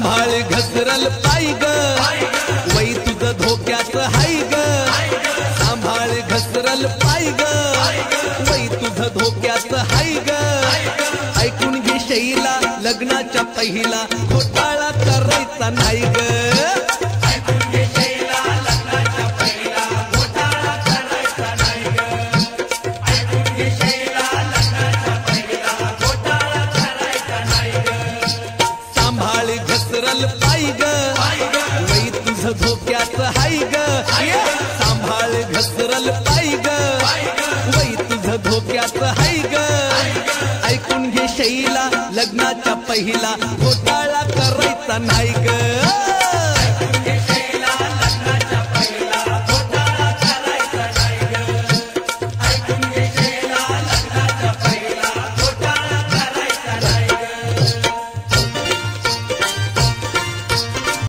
सांभाळ घसरल पाय ग वै तुझं धोक्याचं हाय ग सांभाळ घसरल पाय ग वै तुझं धोक्याचं हाय ग ऐकून घे शैला लग्नाच्या पहिला घोटाळा करायचा नाही ग घसरल पाय ग वै तुझं धोक्याचं हाय ग सांभाळ घसरल पाय ग वै तुझं धोक्याचं हाय ग ऐकून घे शैला लग्नाच्या पहिला घोटाळा करायचा नाही ग